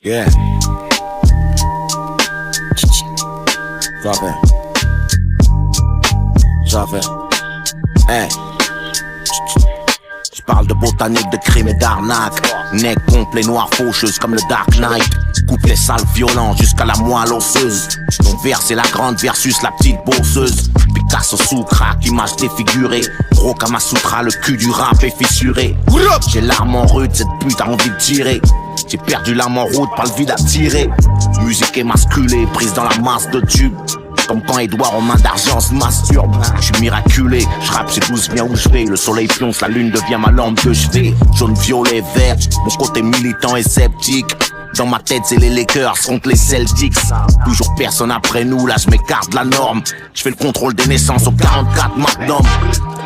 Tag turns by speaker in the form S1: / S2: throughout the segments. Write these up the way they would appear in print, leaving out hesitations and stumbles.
S1: Yeah. J'avais. Hey. J'parle de botanique, de crime et d'arnaque. Nec complet, noir, faucheuse comme le Dark Knight. Couplet sale, violent jusqu'à la moelle osseuse. Mon vers c'est la grande versus la petite bourseuse. Picasso sous crack, image défigurée. Gros Kamasutra, le cul du rap est fissuré. J'ai l'arme en rude, cette pute a envie de tirer. J'ai perdu l'âme en route, pas le vide à tirer. Musique émasculée, prise dans la masse de tubes. Comme quand Edouard en main d'argent se masturbe. J'suis miraculé, j'rappe, j'ai tous bien où j'vais. Le soleil pionce, la lune devient ma lampe de chevet. Jaune, violet, vert, mon côté militant et sceptique. Dans ma tête c'est les Lakers contre les Celtics. Toujours personne après nous, là j'm'écarte de la norme. J'fais le contrôle des naissances au 44 Magnum.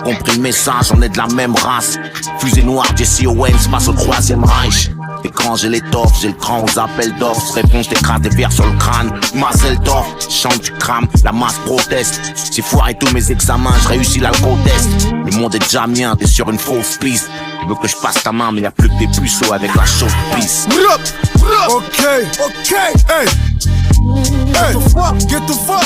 S1: Compris le message, on est de la même race. Fusée noire, Jesse Owens face au 3ème Reich. Écran, j'ai l'étoffe, j'ai le cran aux appels d'offres. Réponse d'écrase des verres sur le crâne. Marcel Dorf, chante du crame, la masse proteste. J'ai foiré tous mes examens, je réussis l'alco-test. Le monde est déjà mien, t'es sur une fausse piste. Tu veux que je passe ta main, mais y'a plus que des puceaux avec la chaude piste.
S2: Ok, hey. Get the fuck.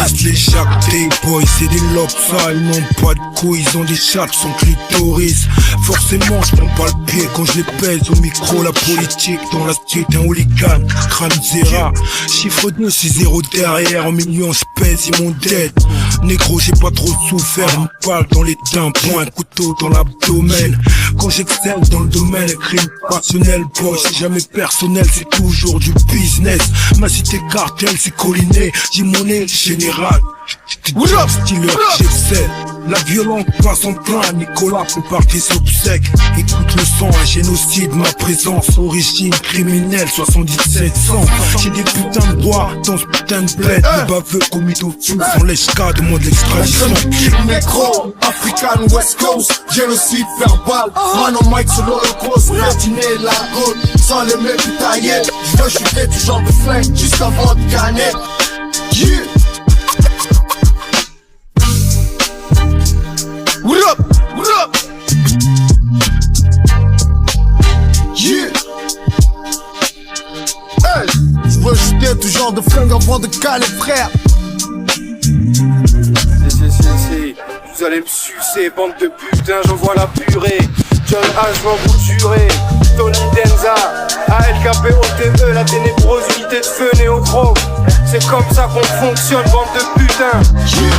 S2: Reste les jacques des boys, c'est des lobes, ça, ils n'ont pas de couilles, ils ont des chattes sans clitoris. Forcément, je prends pas le pied quand je les pèse au micro, la politique dans la street, un hooligan, crâne zéra. Chiffre 2, 6-0 derrière, en million je pèse, ils m'ont dead. Négro, j'ai pas trop souffert, une balle dans les tympans, un couteau dans l'abdomen. Quand j'excelle dans le domaine, crime passionnel, boy, c'est jamais personnel, c'est toujours du business. Ma cité cartel, c'est colliné, j'ai mon nez général. Job style, j'excelle. La violence passe en plein, Nicolas prépare tes obsèques. Écoute le son, un génocide, ma présence, origine criminelle, 7700. J'ai des putains de bois dans ce putain de bled. Le baveux commis au fou, sans l'escade, demande l'extradition.
S3: Négro, African West Coast, génocide verbal. Man on mic sur l'Holocauste, platiner la route, sans les mecs taillés. Je veux chuter du genre de flingue, juste avant de gagner. Yeah. What up? Yeah. Hey, je veux jeter tout genre de flingue avant de caler, frère.
S4: Si, vous allez me sucer, bande de putains, j'envoie la purée. John H va vous tuer. Tony Denza, ALKP, OTE, la ténébrosité de feu néo-drogue. C'est comme ça qu'on fonctionne, bande de putains.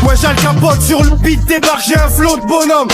S5: Ouais, j'ai le capote sur le beat, débarque, j'ai un flot de bonhomme.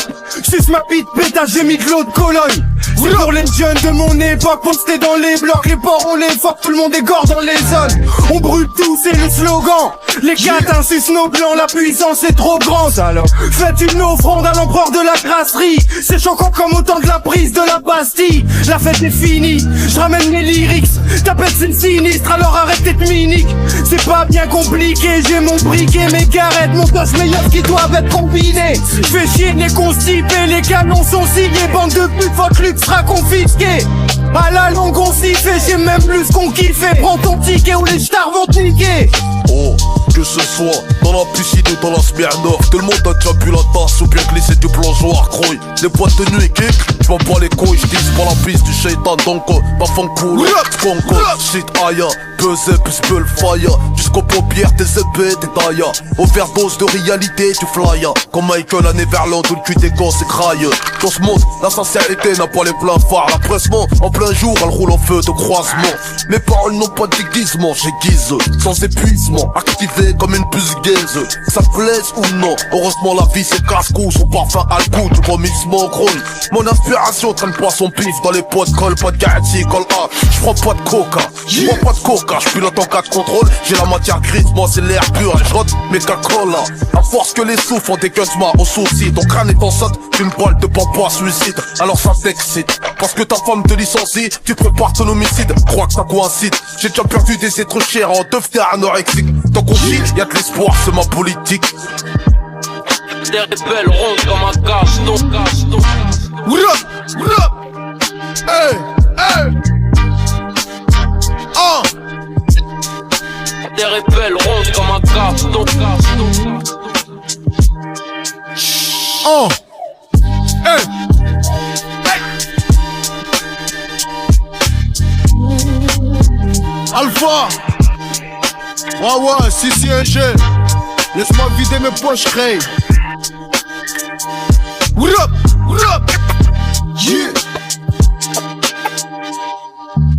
S5: Suce ma pite, pétage, j'ai mis de l'eau de Cologne. C'est pour les jeunes de mon époque, postés dans les blocs, les ports on les fuck, tout le monde est gore dans les zones. On brûle tout, c'est le slogan. Les gars insucent nos blancs, la puissance est trop grande. Alors, faites une offrande à l'empereur de la grasserie. C'est choquant comme au temps de la prise de la Bastille. La fête est finie, je ramène les lyrics. Ta pète c'est sinistre, alors arrête d'être minique. C'est pas bien compliqué, j'ai mon briquet, mes carrettes, mon poche meilleur qui doivent être combinés. Fais chier de les constiper, les canons sont signés. Bande de putes, votre luxe sera confisqué. À la longue on s'y fait, j'ai même plus qu'on kiffait. Prends ton ticket ou les stars vont te niquer.
S6: Oh, que ce soit dans la piscine ou dans la Smirnoff, tout le monde a déjà bu la tasse ou bien glissé du plongeoir. Croy, les boîtes de nuit kick, j'm'en bats les couilles, j'dis pas la piste du shaitan. Donc, ma femme cool, Fonko, shit aya, pesé plus peu le fire. Jusqu'aux paupières, tes épées, tes tailles. Overdose de réalité, tu fly. Comme Michael à Neverland où le cul des gosses écraille. Dans ce monde, la sincérité n'a pas les pleins phares. La pressement, en plein jour, elle roule en feu de croisement. Mes paroles n'ont pas de déguisement, j'aiguise sans épuisement, activé comme une puce gaze. Ça te plaise ou non? Heureusement la vie c'est casse-cou, son parfum à le goût du vomissement grouille. Mon inspiration traîne pas son pif dans les potes, colle pas de garantie, colle A. J'prends pas de coca, j'prends pas de coca, j'pilote en cas de contrôle, j'ai la matière grise, moi c'est l'air pur, et j'rote mes cacola. À force que les sous font des gueusements au souci, ton crâne est en saute d'une balle de papa suicide. Alors ça t'excite, parce que ta femme te licencie, tu prépares ton homicide, crois que ça coïncide. J'ai déjà perdu des êtres chers en devenir anorexique. Tant qu'on vit, y'a de l'espoir, c'est ma politique.
S7: Des rebelles rondes comme un cacheton.
S3: What up? Hey!
S7: Des rebelles rondes comme un cacheton.
S3: Hey! toi. Ouais, si, G. Laisse-moi vider mes poches, Ray. What up, yeah.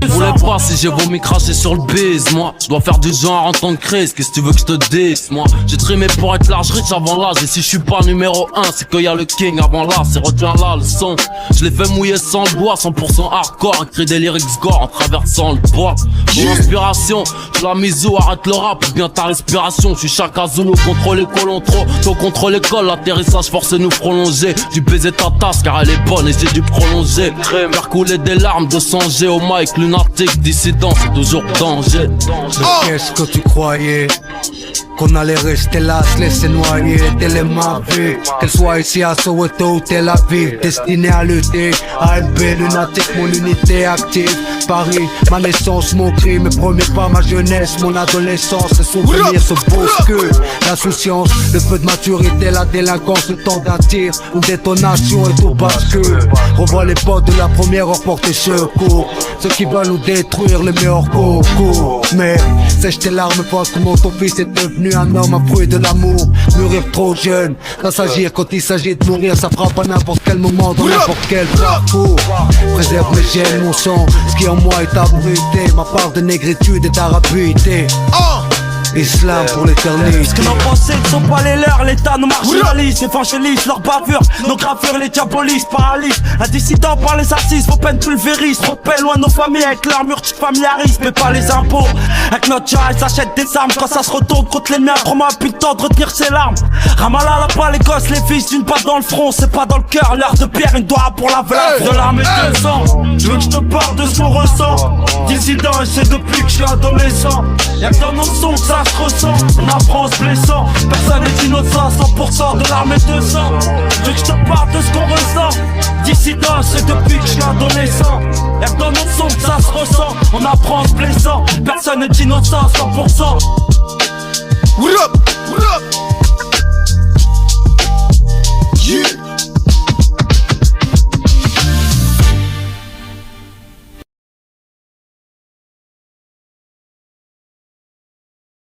S7: Je voulais pas si j'ai vomi cracher sur le bise. Moi, je dois faire du genre en tant que crise. Qu'est-ce que tu veux que je te dise? Moi, j'ai trimé pour être large, riche avant l'âge. Et si je suis pas numéro 1, c'est qu'il y a le king avant là. C'est retiens là le son. Je l'ai fait mouiller sans le bois, 100% hardcore. Écrit des lyrics gore en traversant le bois. Mon inspiration, je la mise où arrête le rap, bien ta respiration. Je suis Chaka Zulu, contrôle les colons trop. Tôt contre l'école, l'atterrissage force nous prolonger. Du baiser ta tasse car elle est bonne et j'ai dû prolonger. Faire couler des larmes de songer au mic, lunatique, dissident, c'est toujours danger.
S8: Qu'est-ce que tu croyais? Qu'on allait rester là, se laisser noyer, telle est ma vie. Qu'elle soit ici à Soweto ou Tel Aviv, destinée à lutter. ALB, lunatique, mon unité active. Paris, ma naissance, mon cri, mes premiers pas, ma jeunesse, mon adolescence. Les souvenirs se bousculent. L'insouciance, le peu de maturité, la délinquance, le temps d'un tir, une détonation et tout bascule. Revois les potes de la première heure porter secours. Ceux qui veulent nous détruire, les meilleurs concours. Mais sèche tes larmes, pense comment ton fils est devenu un homme, un fruit de l'amour. Mourir trop jeune, ça s'agir quand il s'agit de mourir, ça frappe à n'importe quel moment, dans n'importe quel parcours. Préserve mes gènes, mon sang, ce qui en moi est abrité. Ma part de négritude est d'arabité. Islam pour l'éternité.
S9: Ce que nos pensées ne sont pas les leurs, l'État nous marginalise, évangélise leur bavure, nos gravures les diabolisent, paralysent. Un dissident par les assises, vos peines pulvérisent. Trop de peine loin de nos familles avec l'armure, tu te familiarises, mais pas les impôts. Avec notre jar, ils achètent des armes quand ça se retourne contre l'ennemi. Prends-moi plus le temps de retenir ses larmes. Ramallah, là pas les gosses, les fils d'une balle dans le front, c'est pas dans le cœur. L'heure de pierre, une doigt pour la vlave. De l'arme et de sang, je veux que je te parle de ce qu'on ressent. Dissident, et c'est depuis que je suis adolescent. Y'a que dans nos sons que ça se ressent, on apprend en se blessant. Personne n'est innocent, 100% de l'arme et de sang. Je veux que je te parle de ce qu'on ressent. Dissident, c'est depuis que je suis adolescent. Y'a que dans nos sons que ça se ressent, on apprend en se blessant. Personne n'est innocent, 100%.
S3: What up?